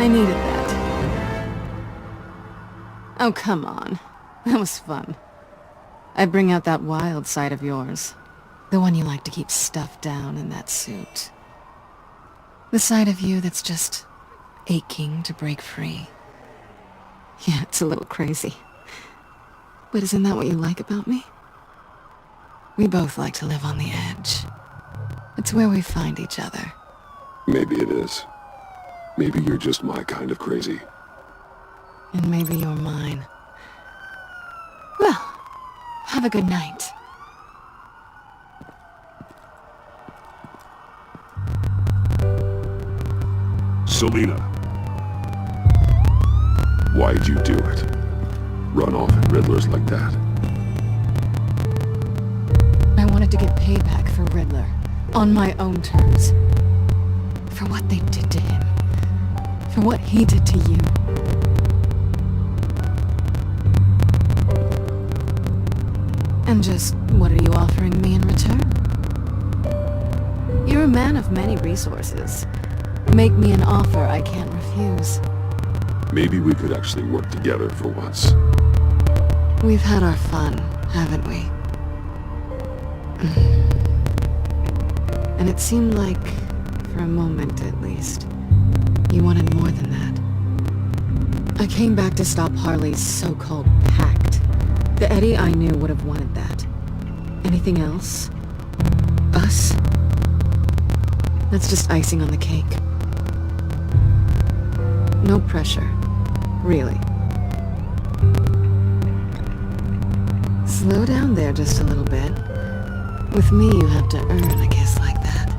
I needed that. Oh, come on. That was fun. I bring out that wild side of yours. The one you like to keep stuffed down in that suit. The side of you that's just aching to break free. Yeah, it's a little crazy. But isn't that what you like about me? We both like to live on the edge. It's where we find each other. Maybe it is. Maybe you're just my kind of crazy. And maybe you're mine. Well, have a good night. Selena. Why'd you do it? Run off at Riddlers like that? I wanted to get payback for Riddler. On my own terms. For what they did to him. For what he did to you. And just, what are you offering me in return? You're a man of many resources. Make me an offer I can't refuse. Maybe we could actually work together for once. We've had our fun, haven't we? And it seemed like, for a moment at least, you wanted more than that. I came back to stop Harley's so-called pact. The Eddie I knew would have wanted that. Anything else? Us? That's just icing on the cake. No pressure. Really. Slow down there just a little bit. With me, you have to earn a kiss like that.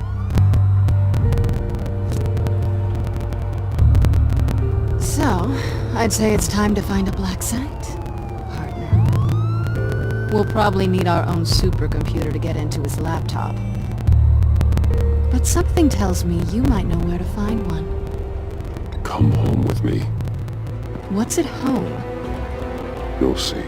So, I'd say it's time to find a black site, partner. We'll probably need our own supercomputer to get into his laptop. But something tells me you might know where to find one. Come home with me. What's at home? You'll see.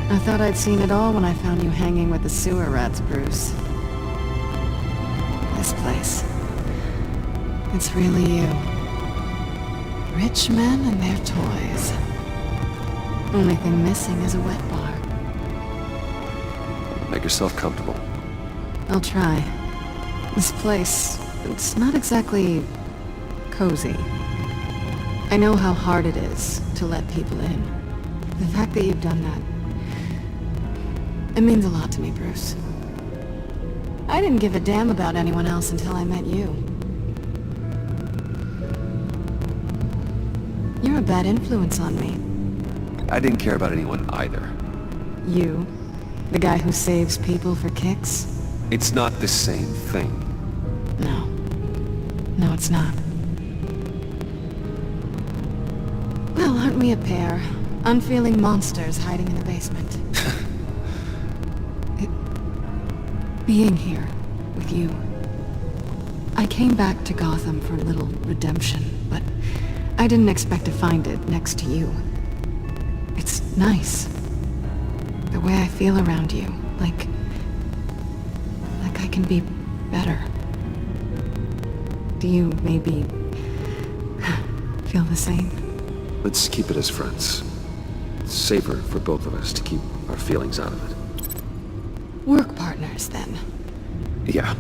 I thought I'd seen it all when I found you hanging with the sewer rats, Bruce. This place. It's really you. Rich men and their toys. Only thing missing is a wet bar. Make yourself comfortable. I'll try. This place, it's not exactly cozy. I know how hard it is to let people in. The fact that you've done that, it means a lot to me, Bruce. I didn't give a damn about anyone else until I met you. You're a bad influence on me. I didn't care about anyone either. You? The guy who saves people for kicks? It's not the same thing. No. No, it's not. Well, aren't we a pair? Unfeeling monsters hiding in the basement. being here with you. I came back to Gotham for a little redemption, but I didn't expect to find it next to you. It's nice. The way I feel around you, like I can be better. Do you maybe feel the same? Let's keep it as friends. It's safer for both of us to keep our feelings out of it. Work partners, then. Yeah.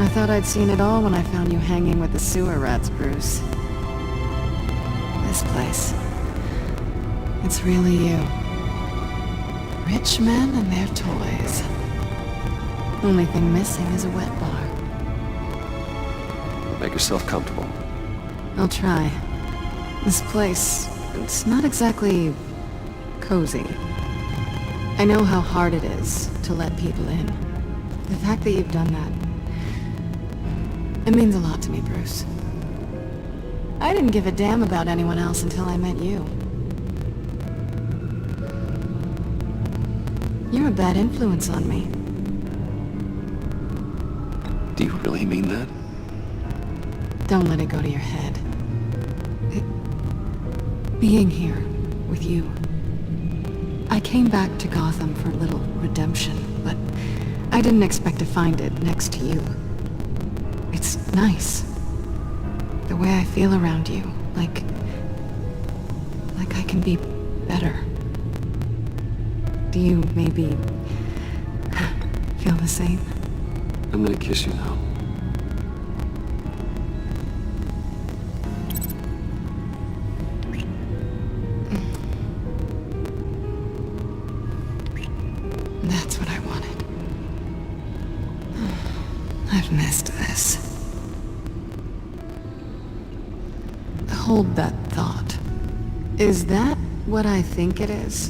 I thought I'd seen it all when I found you hanging with the sewer rats, Bruce. This place. It's really you. Rich men and their toys. Only thing missing is a wet bar. Make yourself comfortable. I'll try. This place, it's not exactly cozy. I know how hard it is to let people in. The fact that you've done that, it means a lot to me, Bruce. I didn't give a damn about anyone else until I met you. You're a bad influence on me. Do you really mean that? Don't let it go to your head. Being here with you. I came back to Gotham for a little redemption, but I didn't expect to find it next to you. It's nice. The way I feel around you, like I can be better. Do you maybe feel the same? I'm gonna kiss you now. That's what I wanted. I've missed this. Hold that thought. Is that what I think it is?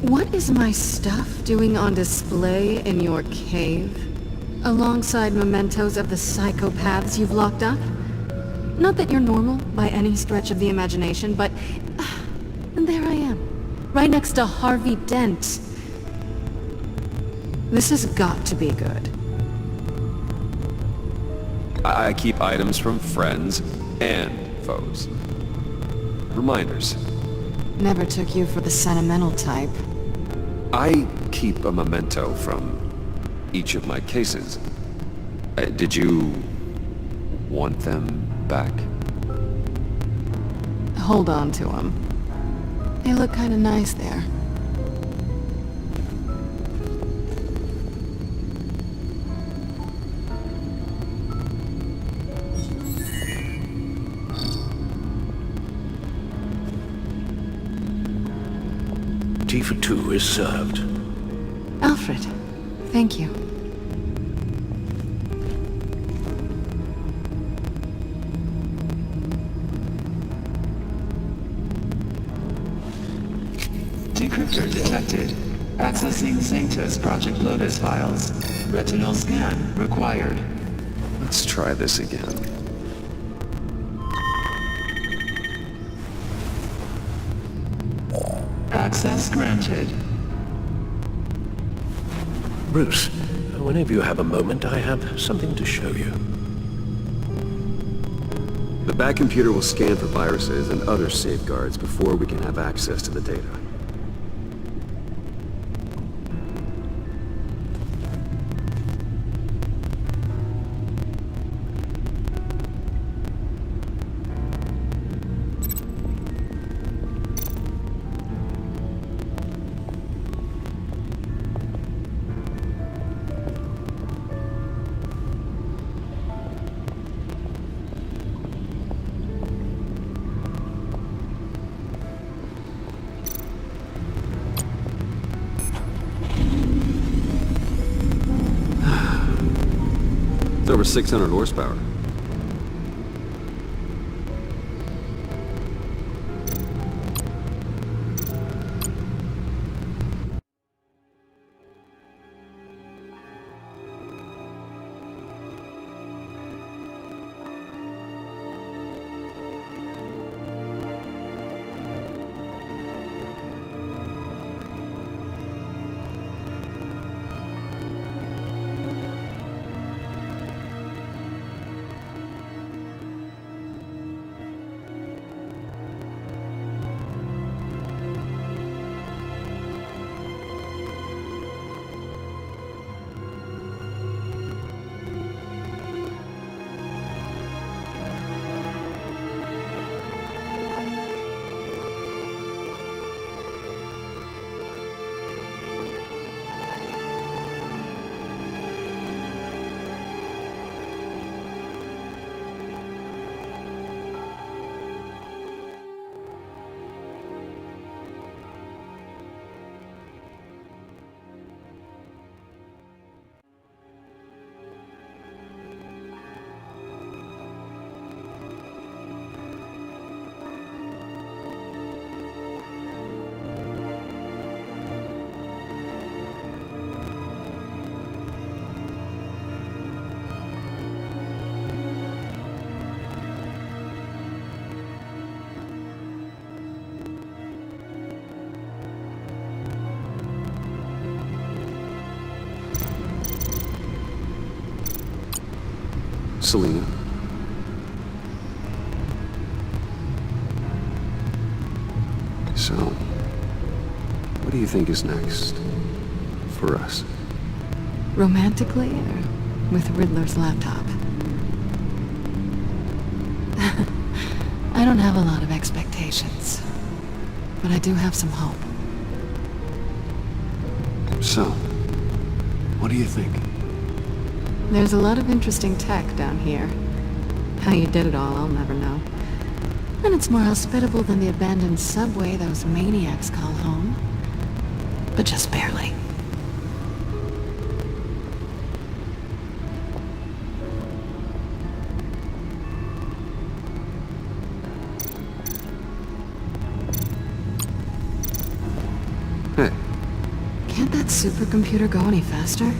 What is my stuff doing on display in your cave? Alongside mementos of the psychopaths you've locked up? Not that you're normal by any stretch of the imagination, but there I am, right next to Harvey Dent. This has got to be good. I keep items from friends and foes. Reminders. Never took you for the sentimental type. I keep a memento from each of my cases. Did you want them back? Hold on to them. They look kind of nice there. Tea for two is served. Alfred, thank you. Decryptor detected. Accessing Sanctus Project Lotus files. Retinal scan required. Let's try this again. Access granted. Bruce, whenever you have a moment, I have something to show you. The back computer will scan for viruses and other safeguards before we can have access to the data. It's over 600 horsepower. Selena. So, what do you think is next for us? Romantically, or with Riddler's laptop? I don't have a lot of expectations, but I do have some hope. So, what do you think? There's a lot of interesting tech down here. How you did it all, I'll never know. And it's more hospitable than the abandoned subway those maniacs call home. But just barely. Hey, Can't that supercomputer go any faster?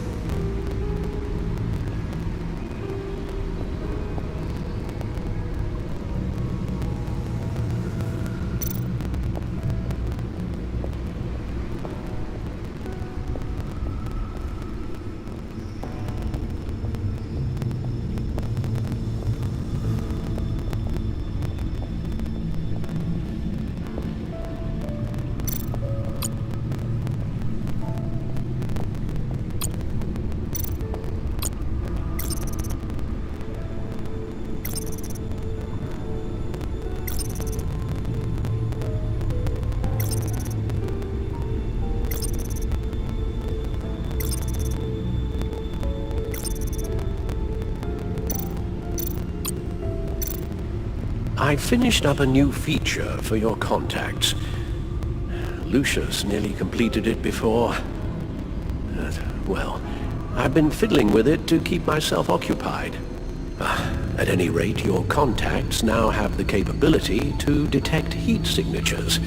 I finished up a new feature for your contacts. Lucius nearly completed it before. Well, I've been fiddling with it to keep myself occupied. At any rate, your contacts now have the capability to detect heat signatures.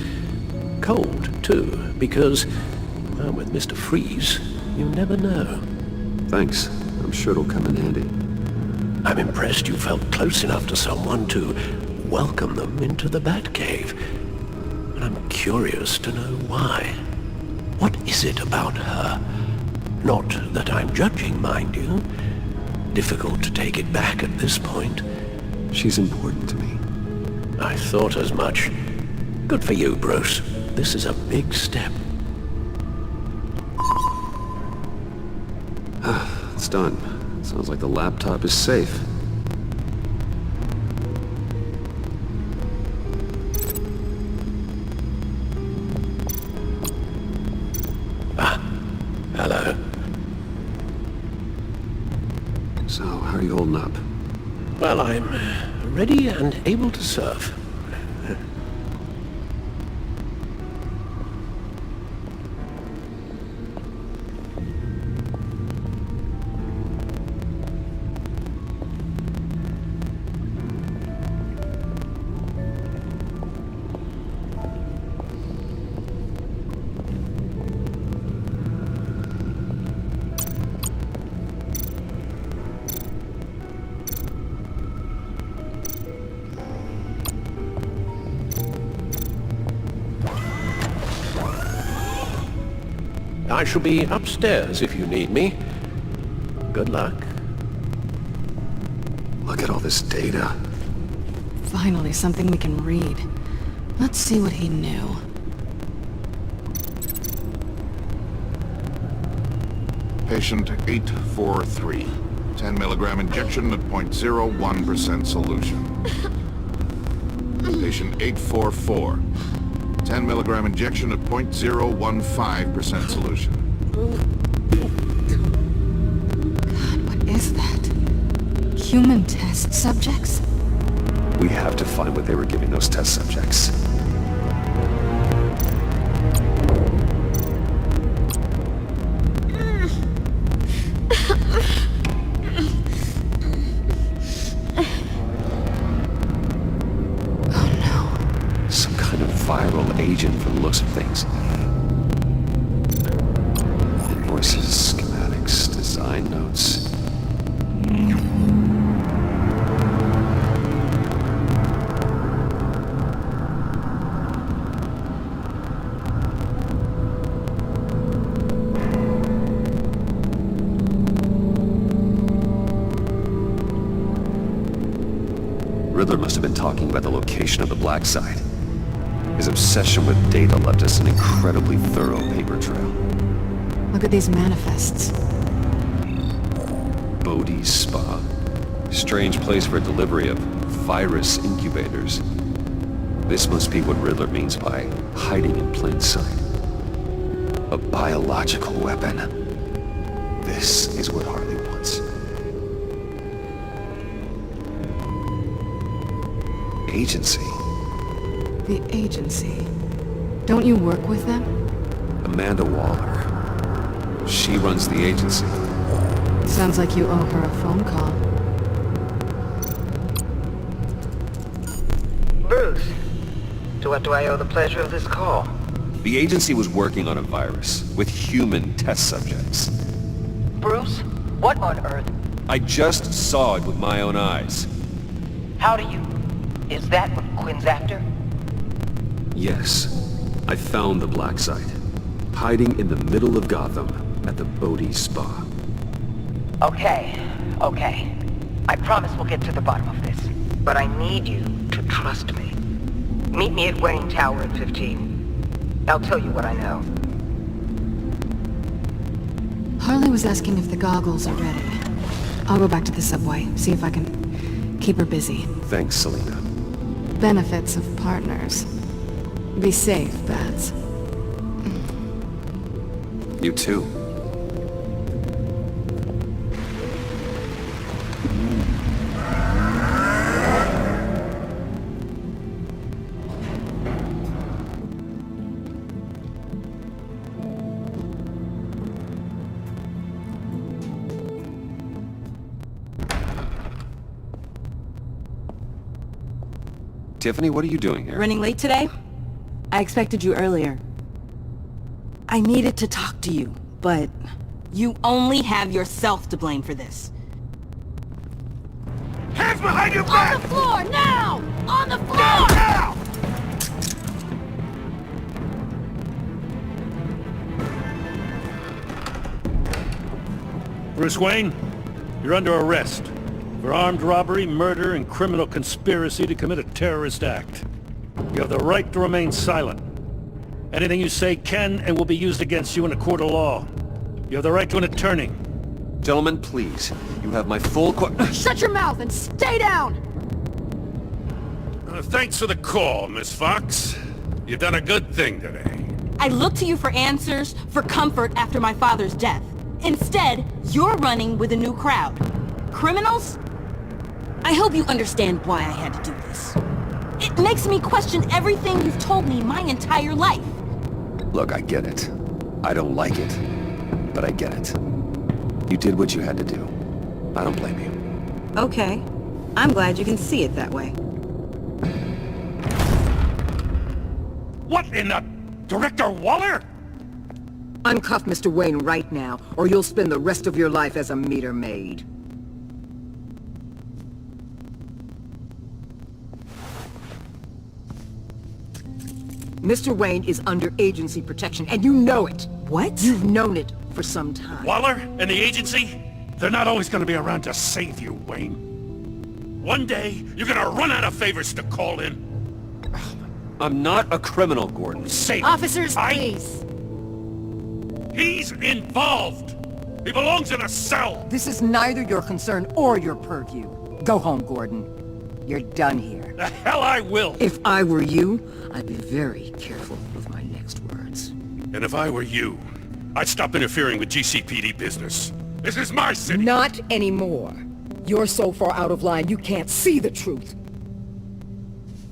Cold, too, because, well, with Mr. Freeze, you never know. thanks. I'm sure it'll come in handy. I'm impressed you felt close enough to someone to welcome them into the Batcave. And I'm curious to know why. What is it about her? Not that I'm judging, mind you. Difficult to take it back at this point. She's important to me. I thought as much. Good for you, Bruce. This is a big step. It's done. Sounds like the laptop is safe. Hello. So, how are you holding up? Well, I'm ready and able to serve. I shall be upstairs if you need me. Good luck. Look at all this data. Finally, something we can read. Let's see what he knew. Patient 843. 10 milligram injection at 0.01% solution. Patient 844. 10 milligram injection at 0.015% solution. God, what is that? Human test subjects? We have to find what they were giving those test subjects. Viral agent from the looks of things. Invoices, schematics, design notes. Riddler must have been talking about the location of the black site. His obsession with data left us an incredibly thorough paper trail. Look at these manifests. Bodhi's Spa. Strange place for delivery of virus incubators. This must be what Riddler means by hiding in plain sight. A biological weapon. This is what Harley wants. Agency. The agency. Don't you work with them? Amanda Waller. She runs the agency. Sounds like you owe her a phone call. Bruce, to what do I owe the pleasure of this call? The agency was working on a virus with human test subjects. Bruce, what on earth? I just saw it with my own eyes. How do you... Is that what Quinn's after? Yes. I found the black site. Hiding in the middle of Gotham at the Bodhi Spa. Okay. I promise we'll get to the bottom of this. But I need you to trust me. Meet me at Wayne Tower at 15. I'll tell you what I know. Harley was asking if the goggles are ready. I'll go back to the subway, see if I can keep her busy. Thanks, Selena. Benefits of partners. Be safe, Bats. You too. Tiffany, what are you doing here? Running late today? I expected you earlier. I needed to talk to you, but you only have yourself to blame for this. Hands behind your back! On the floor, now! On the floor! Now! Bruce Wayne, you're under arrest for armed robbery, murder, and criminal conspiracy to commit a terrorist act. You have the right to remain silent. Anything you say can and will be used against you in a court of law. You have the right to an attorney. Gentlemen, please. You have my full Shut your mouth and stay down! Thanks for the call, Miss Fox. You've done a good thing today. I look to you for answers, for comfort after my father's death. Instead, you're running with a new crowd. Criminals? I hope you understand why I had to do this. It makes me question everything you've told me my entire life. Look, I get it. I don't like it, but I get it. You did what you had to do. I don't blame you. Okay. I'm glad you can see it that way. What in the... Director Waller? Uncuff Mr. Wayne right now, or you'll spend the rest of your life as a meter maid. Mr. Wayne is under agency protection, and you know it. What? You've known it for some time. Waller and the agency? They're not always gonna be around to save you, Wayne. One day, you're gonna run out of favors to call in. I'm not a criminal, Gordon. Save Officers, I- please. He's involved! He belongs in a cell! This is neither your concern or your purview. Go home, Gordon. You're done here. The hell I will! If I were you, I'd be very careful with my next words. And if I were you, I'd stop interfering with GCPD business. This is my city! Not anymore. You're so far out of line you can't see the truth.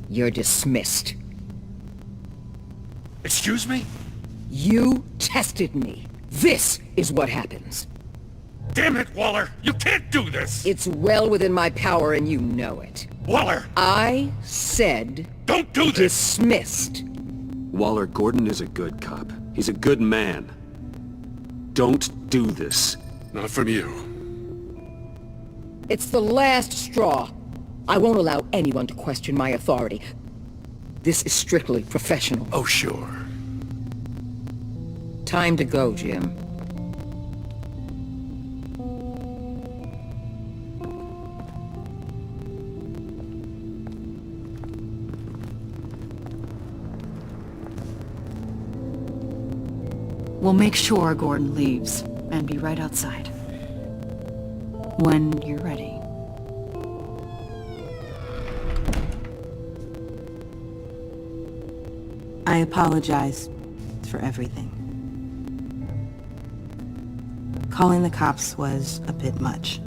You're dismissed. Excuse me? You tested me. This is what happens. Damn it, Waller! You can't do this! It's well within my power and you know it. Waller! I said Don't do this! dismissed. Waller, Gordon is a good cop. He's a good man. Don't do this. Not from you. It's the last straw. I won't allow anyone to question my authority. This is strictly professional. Oh, sure. Time to go, Jim. We'll make sure Gordon leaves, and be right outside. When you're ready. I apologize for everything. Calling the cops was a bit much.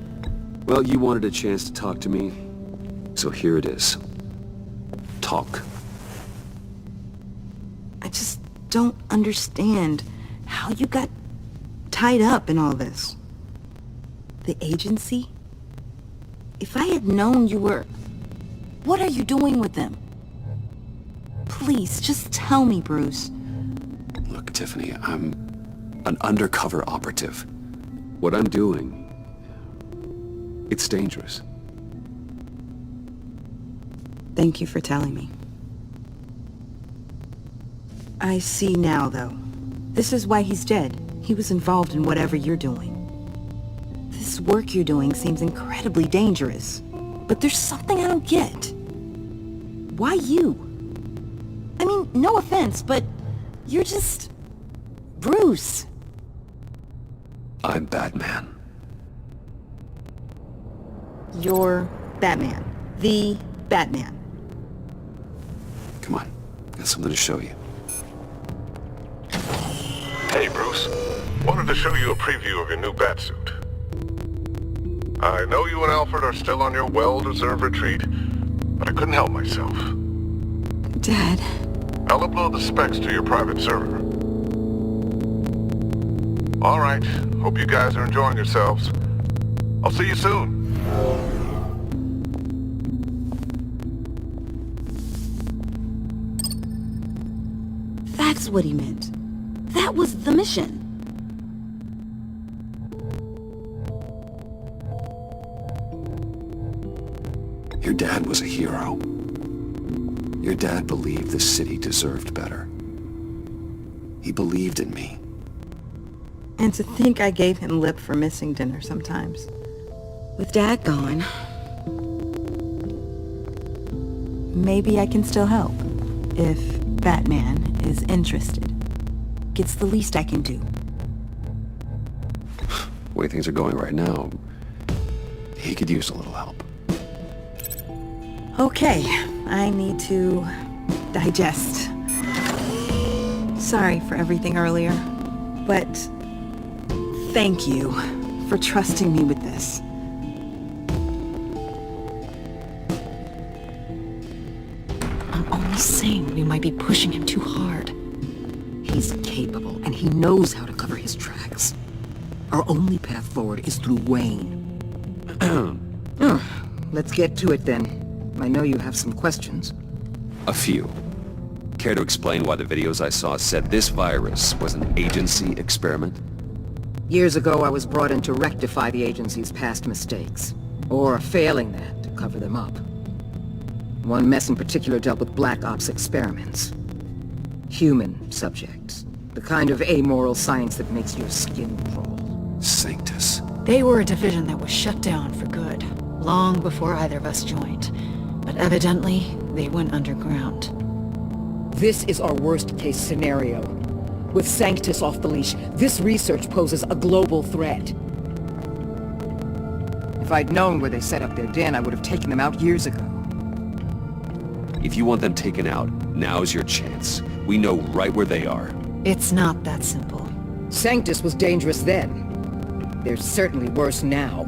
Well, you wanted a chance to talk to me, so here it is. Talk. I just don't understand how you got tied up in all this. The agency? If I had known you were... What are you doing with them? Please, just tell me, Bruce. Look, Tiffany, I'm an undercover operative. What I'm doing, it's dangerous. Thank you for telling me. I see now, though. This is why he's dead. He was involved in whatever you're doing. This work you're doing seems incredibly dangerous. But there's something I don't get. Why you? I mean, no offense, but you're just... Bruce. I'm Batman. You're Batman. The Batman. Come on, got something to show you. Hey, Bruce. Wanted to show you a preview of your new batsuit. I know you and Alfred are still on your well-deserved retreat, but I couldn't help myself. Dad. I'll upload the specs to your private server. All right. Hope you guys are enjoying yourselves. I'll see you soon. That's what he meant. That was the mission. Your dad was a hero. Your dad believed the city deserved better. He believed in me. And to think I gave him lip for missing dinner sometimes. With Dad gone, maybe I can still help. If Batman is interested. It's the least I can do. The way things are going right now, he could use a little help. Okay, I need to digest. Sorry for everything earlier, but thank you for trusting me with this. I'm only saying we might be pushing him too hard. He's capable, and he knows how to cover his tracks. Our only path forward is through Wayne. Let's get to it then. I know you have some questions. A few. Care to explain why the videos I saw said this virus was an agency experiment? Years ago, I was brought in to rectify the agency's past mistakes. Or failing that, to cover them up. One mess in particular dealt with Black Ops experiments. Human subjects. The kind of amoral science that makes your skin crawl. Sanctus. They were a division that was shut down for good, long before either of us joined. But evidently, they went underground. This is our worst-case scenario. With Sanctus off the leash, this research poses a global threat. If I'd known where they set up their den, I would have taken them out years ago. If you want them taken out, now's your chance. We know right where they are. It's not that simple. Sanctus was dangerous then. They're certainly worse now.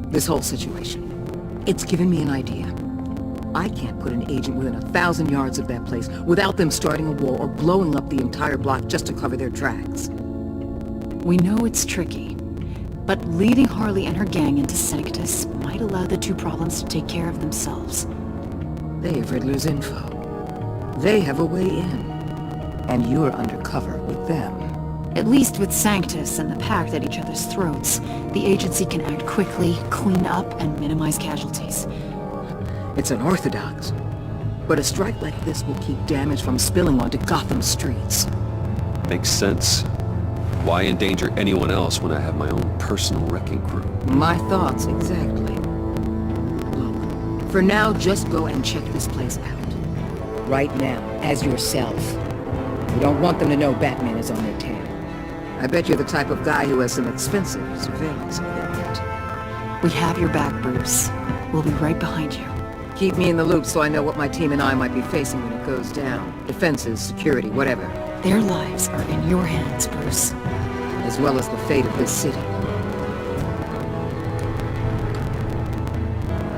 This whole situation, it's given me an idea. I can't put an agent within 1,000 yards of that place without them starting a war or blowing up the entire block just to cover their tracks. We know it's tricky, but leading Harley and her gang into Sanctus might allow the two problems to take care of themselves. They have Riddler's info. They have a way in. And you're undercover with them. At least with Sanctus and the Pact at each other's throats, the agency can act quickly, clean up, and minimize casualties. It's unorthodox, but a strike like this will keep damage from spilling onto Gotham streets. Makes sense. Why endanger anyone else when I have my own personal wrecking crew? My thoughts, exactly. Look, for now, just go and check this place out. Right now, as yourself. We don't want them to know Batman is on their tail. I bet you're the type of guy who has some expensive surveillance equipment. We have your back, Bruce. We'll be right behind you. Keep me in the loop so I know what my team and I might be facing when it goes down. Defenses, security, whatever. Their lives are in your hands, Bruce. As well as the fate of this city.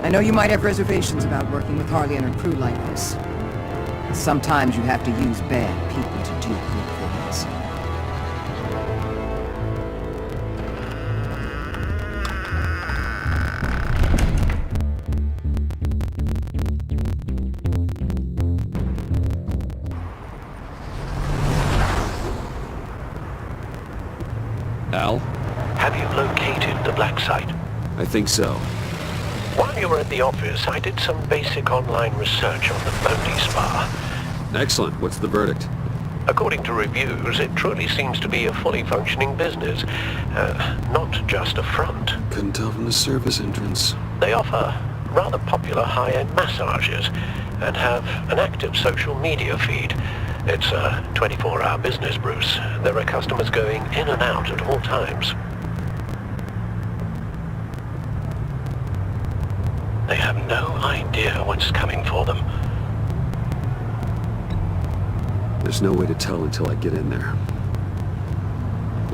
I know you might have reservations about working with Harley and her crew like this. Sometimes you have to use bad people to do good things. Al? Have you located the black site? I think so. While you were at the office, I did some basic online research on the Bodhi Spa. Excellent. What's the verdict? According to reviews, it truly seems to be a fully functioning business, not just a front. Couldn't tell from the service entrance. They offer rather popular high-end massages and have an active social media feed. It's a 24-hour business, Bruce. There are customers going in and out at all times. They have no idea what's coming for them. There's no way to tell until I get in there.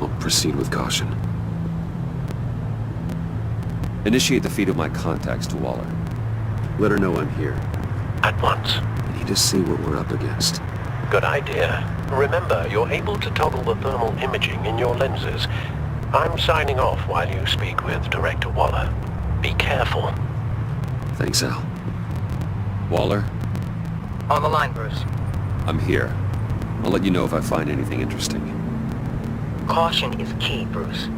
I'll proceed with caution. Initiate the feed of my contacts to Waller. Let her know I'm here. At once. I need to see what we're up against. Good idea. Remember, you're able to toggle the thermal imaging in your lenses. I'm signing off while you speak with Director Waller. Be careful. Thanks, Al. Waller? On the line, Bruce. I'm here. I'll let you know if I find anything interesting. Caution is key, Bruce.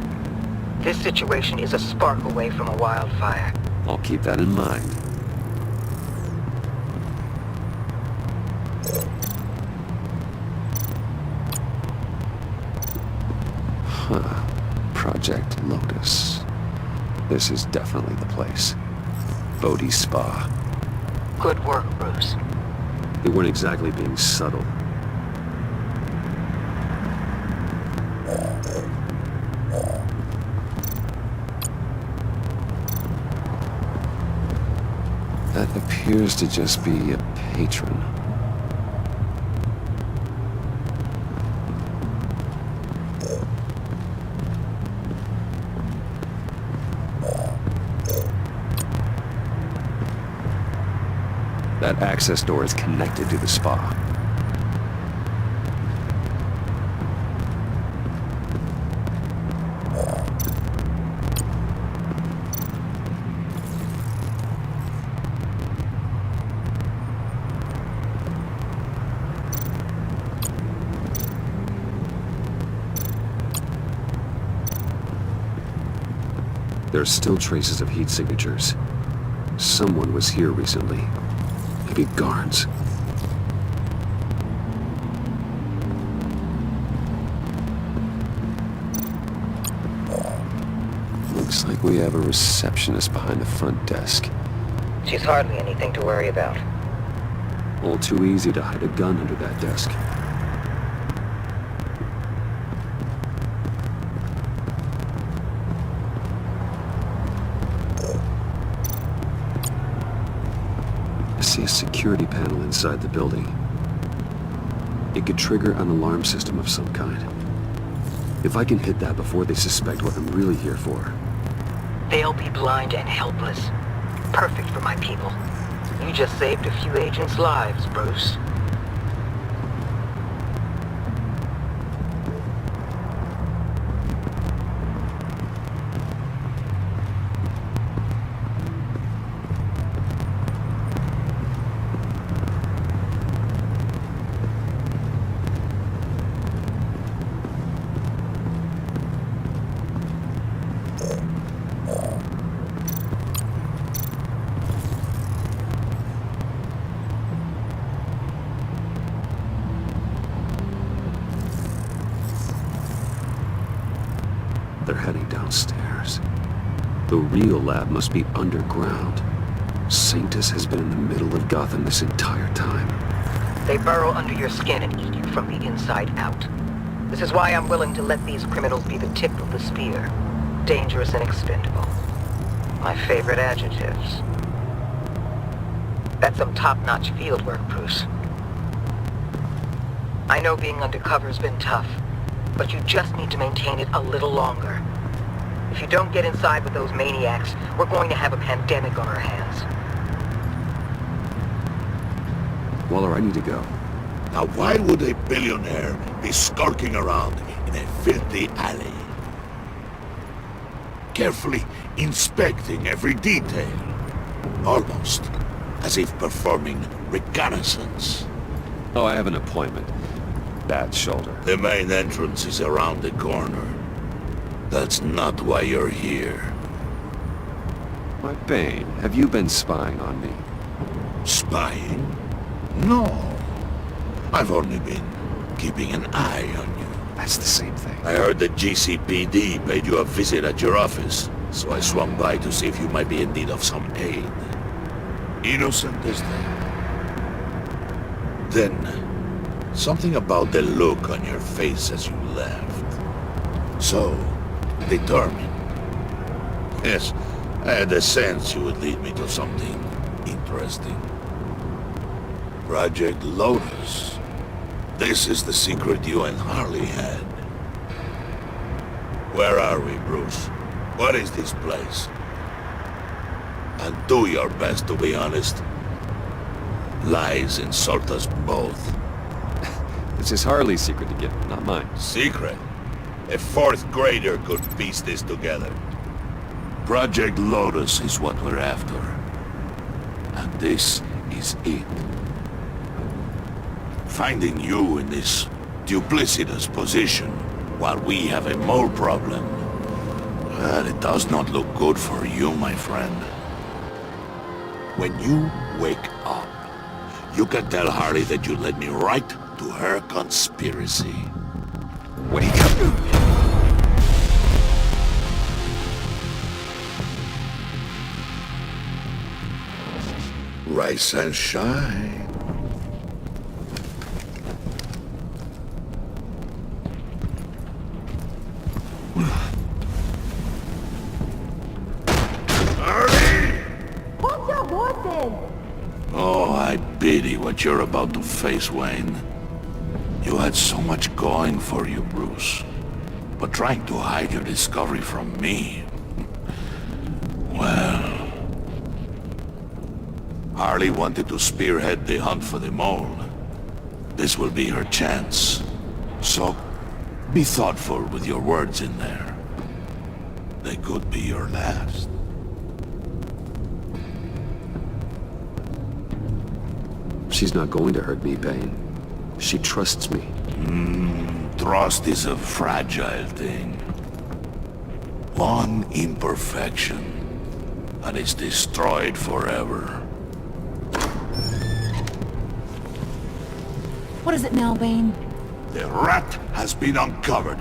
This situation is a spark away from a wildfire. I'll keep that in mind. Huh. Project Lotus. This is definitely the place. Bodhi Spa. Good work, Bruce. They weren't exactly being subtle. That appears to just be a patron. That access door is connected to the spa. There are still traces of heat signatures. Someone was here recently. Maybe guards. Looks like we have a receptionist behind the front desk. She's hardly anything to worry about. All too easy to hide a gun under that desk. I see a security panel inside the building. It could trigger an alarm system of some kind. If I can hit that before they suspect what I'm really here for. They'll be blind and helpless. Perfect for my people. You just saved a few agents' lives, Bruce. They're heading downstairs. The real lab must be underground. Sanctus has been in the middle of Gotham this entire time. They burrow under your skin and eat you from the inside out. This is why I'm willing to let these criminals be the tip of the spear. Dangerous and expendable. My favorite adjectives. That's some top-notch field work, Bruce. I know being undercover's been tough, but you just need to maintain it a little longer. If you don't get inside with those maniacs, we're going to have a pandemic on our hands. Waller, I need to go. Now why would a billionaire be skulking around in a filthy alley? Carefully inspecting every detail. Almost as if performing reconnaissance. Oh, I have an appointment. Bad shoulder. The main entrance is around the corner. That's not why you're here. My Bane, have you been spying on me? Spying? No. I've only been keeping an eye on you. That's the same thing. I heard the GCPD paid you a visit at your office, so I swung by to see if you might be in need of some aid. Innocent as they. Then, something about the look on your face as you left. So, determined. Yes, I had a sense you would lead me to something interesting. Project Lotus. This is the secret you and Harley had. Where are we, Bruce? What is this place? And do your best to be honest. Lies insult us both. This is Harley's secret to give, not mine. Secret? A fourth grader could piece this together. Project Lotus is what we're after. And this is it. Finding you in this duplicitous position while we have a mole problem. Well, it does not look good for you, my friend. When you wake up, you can tell Harley that you led me right to her conspiracy. Wake up! Rise and shine. Oh, I pity what you're about to face, Wayne. You had so much going for you, Bruce. But trying to hide your discovery from me... Well... Harley wanted to spearhead the hunt for the mole. This will be her chance. So, be thoughtful with your words in there. They could be your last. She's not going to hurt me, Bane. She trusts me. Trust is a fragile thing. One imperfection, and it's destroyed forever. What is it now, Bane? The rat has been uncovered.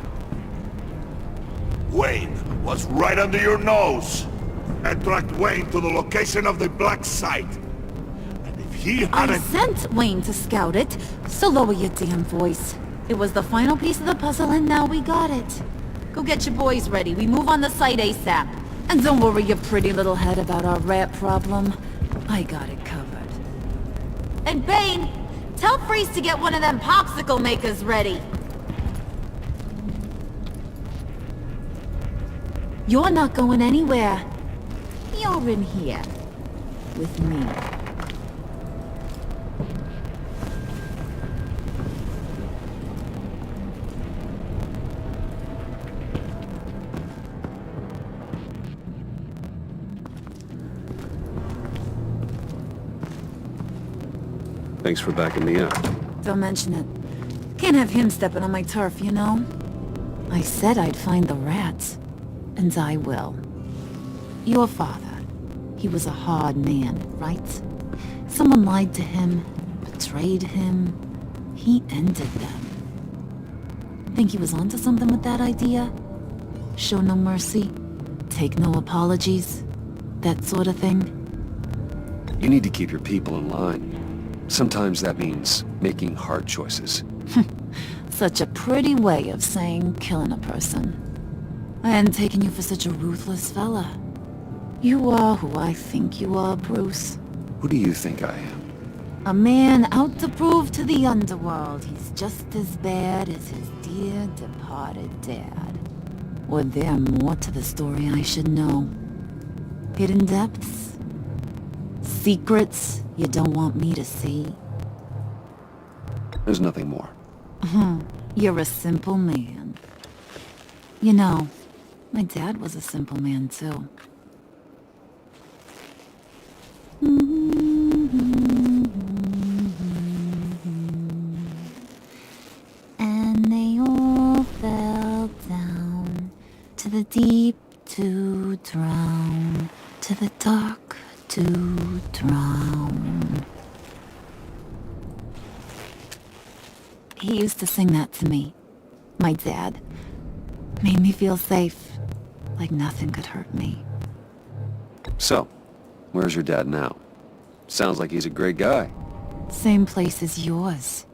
Wayne was right under your nose. I tracked Wayne to the location of the black site. And if he I hadn't... sent Wayne to scout it, so lower your damn voice. It was the final piece of the puzzle and now we got it. Go get your boys ready, we move on the site ASAP. And don't worry your pretty little head about our rat problem. I got it covered. And Bane, tell Freeze to get one of them popsicle makers ready. You're not going anywhere. You're in here. With me. Thanks for backing me up. Don't mention it. Can't have him stepping on my turf, you know? I said I'd find the rats. And I will. Your father. He was a hard man, right? Someone lied to him, betrayed him. He ended them. Think he was onto something with that idea? Show no mercy? Take no apologies? That sort of thing? You need to keep your people in line. Sometimes that means making hard choices. Such a pretty way of saying killing a person. I hadn't taken you for such a ruthless fella. You are who I think you are, Bruce. Who do you think I am? A man out to prove to the underworld he's just as bad as his dear departed dad. Or there more to the story I should know? Hidden depths? Secrets you don't want me to see? There's nothing more. You're a simple man. You know, my dad was a simple man too. And they all fell down to the deep to drown, to the dark to drown. He used to sing that to me. My dad. Made me feel safe. Like nothing could hurt me. So, where's your dad now? Sounds like he's a great guy. Same place as yours.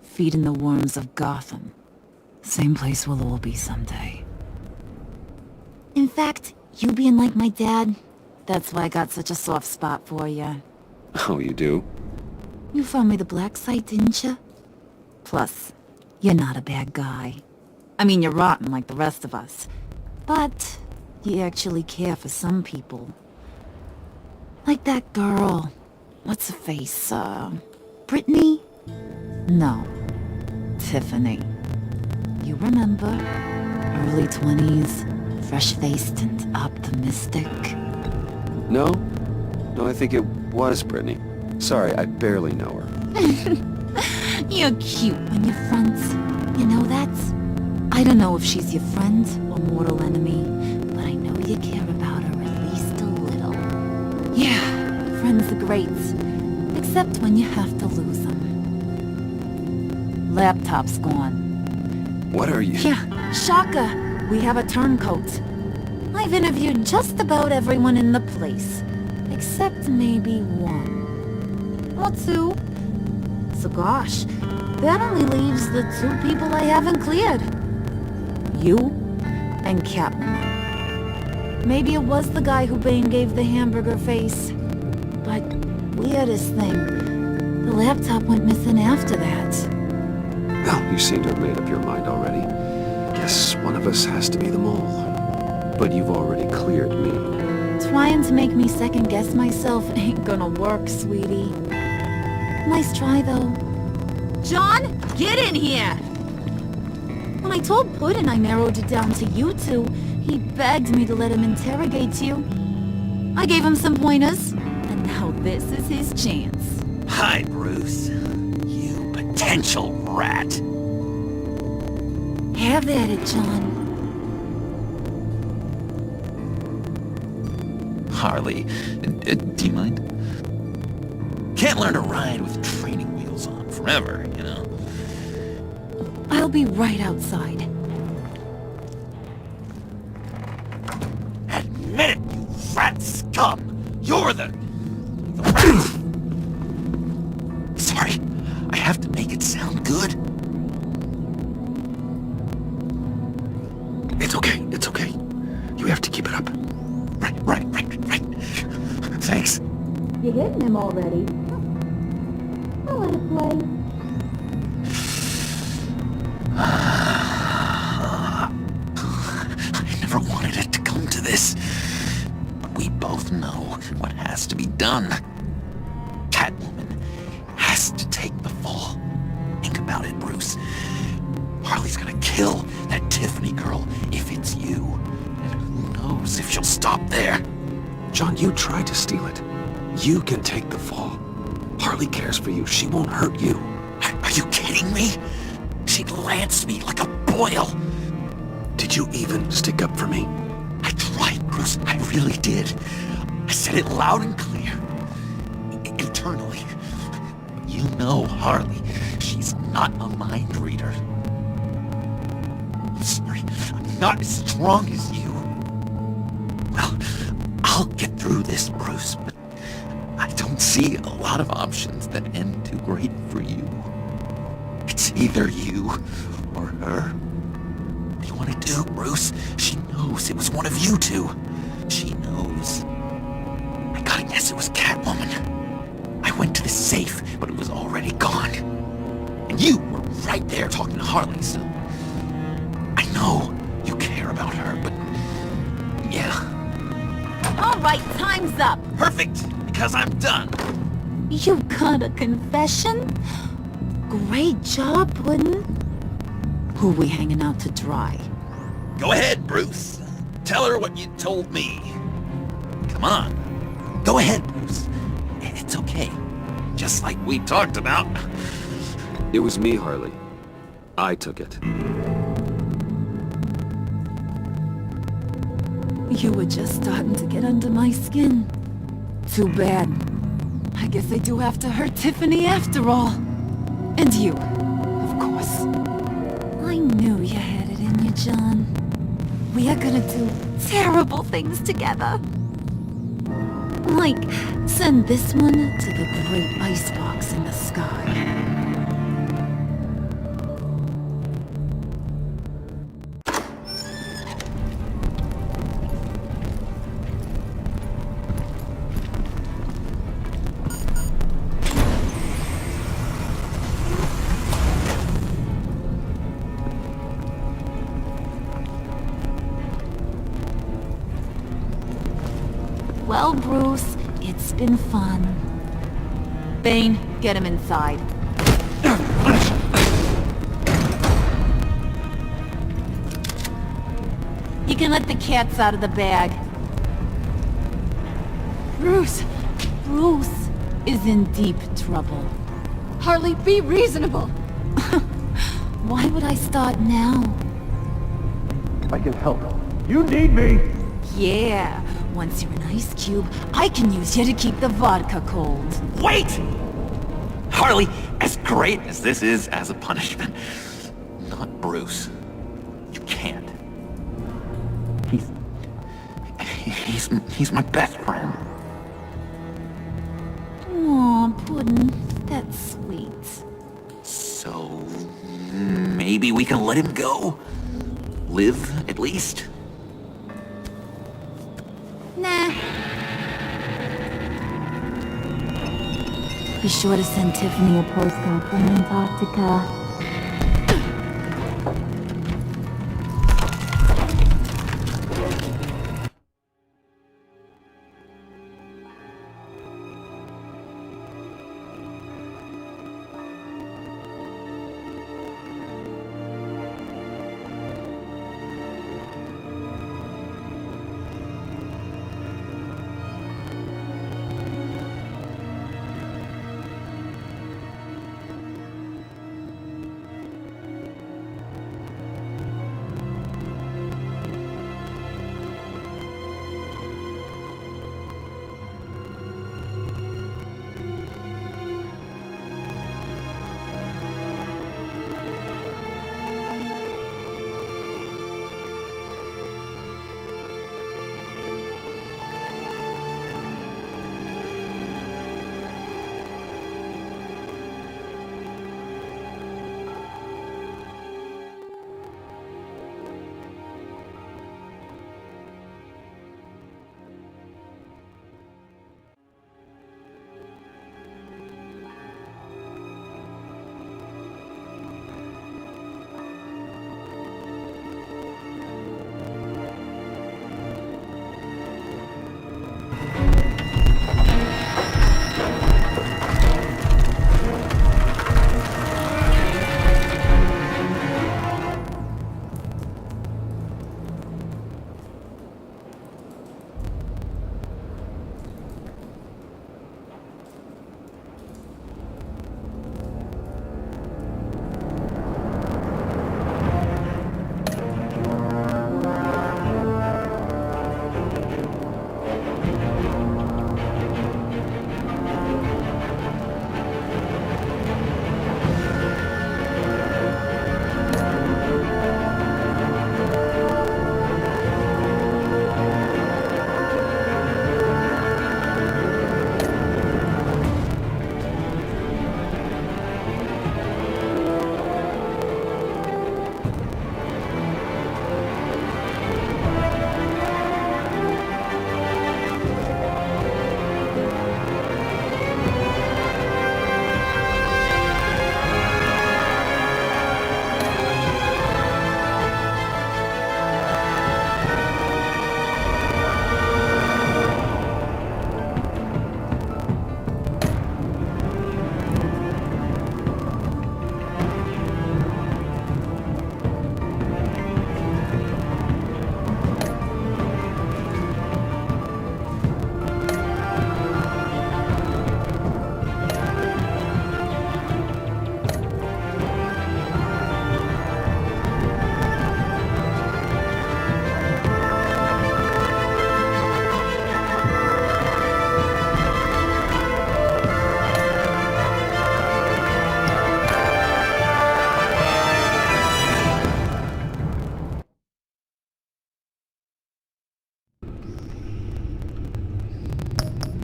Feeding the worms of Gotham. Same place we'll all be someday. In fact, you being like my dad, that's why I got such a soft spot for you. Oh, you do? You found me the black site, didn't you? Plus, you're not a bad guy. I mean, you're rotten like the rest of us. But you actually care for some people. Like that girl. What's her face? Brittany? No. Tiffany. You remember? Early 20s, fresh-faced and optimistic. No? No, I think it was Brittany. Sorry, I barely know her. You're cute when you're friends. You know that? I don't know if she's your friend or mortal enemy, but I know you care about her at least a little. Yeah, friends are great. Except when you have to lose them. Laptop's gone. What are you... Yeah, shocker. We have a turncoat. I've interviewed just about everyone in the place. Except maybe one. Or two. So gosh, that only leaves the two people I haven't cleared. You and Catwoman. Maybe it was the guy who Bane gave the hamburger face. But weirdest thing, the laptop went missing after that. Well, you seem to have made up your mind already. Guess one of us has to be the mole. But you've already cleared me. Trying to make me second guess myself ain't gonna work, sweetie. Nice try, though. John, get in here! When I told Puddin' I narrowed it down to you two, he begged me to let him interrogate you. I gave him some pointers, and now this is his chance. Hi, Bruce. You potential rat. Have at it, John. Harley, do you mind? Can't learn to ride with training wheels on forever, you know? I'll be right outside. You hitting him already? I'll let it play. I never wanted it to come to this. But we both know what has to be done. Catwoman has to take the fall. Think about it, Bruce. Harley's gonna kill that Tiffany girl if it's you. And who knows if she'll stop there. John, you tried to steal it. You can take the fall. Harley cares for you. She won't hurt you. Are you kidding me? She'd lance me like a boil. Did you even stick up for me? I tried, Bruce. I really did. I said it loud and clear. Internally. You know Harley. She's not a mind reader. I'm sorry. I'm not as strong as you. Well, I'll get through this, Bruce, but I don't see a lot of options that end too great for you. It's either you or her. What do you want to do, Bruce? She knows it was one of you two. She knows. I gotta guess it was Catwoman. I went to the safe, but it was already gone. And you were right there talking to Harley, so... I know you care about her, but... yeah. All right, time's up. Perfect, because I'm done. You got a confession? Great job, Puddin'. Who we hanging out to dry? Go ahead, Bruce. Tell her what you told me. Come on. Go ahead, Bruce. It's okay. Just like we talked about. It was me, Harley. I took it. You were just starting to get under my skin. Too bad. I guess I do have to hurt Tiffany after all. And you, of course. I knew you had it in you, John. We are gonna do terrible things together. Like, send this one to the great icebox in the sky. Well, Bruce, it's been fun. Bane, get him inside. You can let the cats out of the bag. Bruce! Bruce is in deep trouble. Harley, be reasonable! Why would I start now? I can help. You need me! Yeah, once you're an ice cube, I can use you to keep the vodka cold. Wait! Harley, as great as this is as a punishment, not Bruce. You can't. He's my best friend. Aw, Puddin', that's sweet. So, maybe we can let him go? Live, at least? Nah. Be sure to send Tiffany a postcard from Antarctica.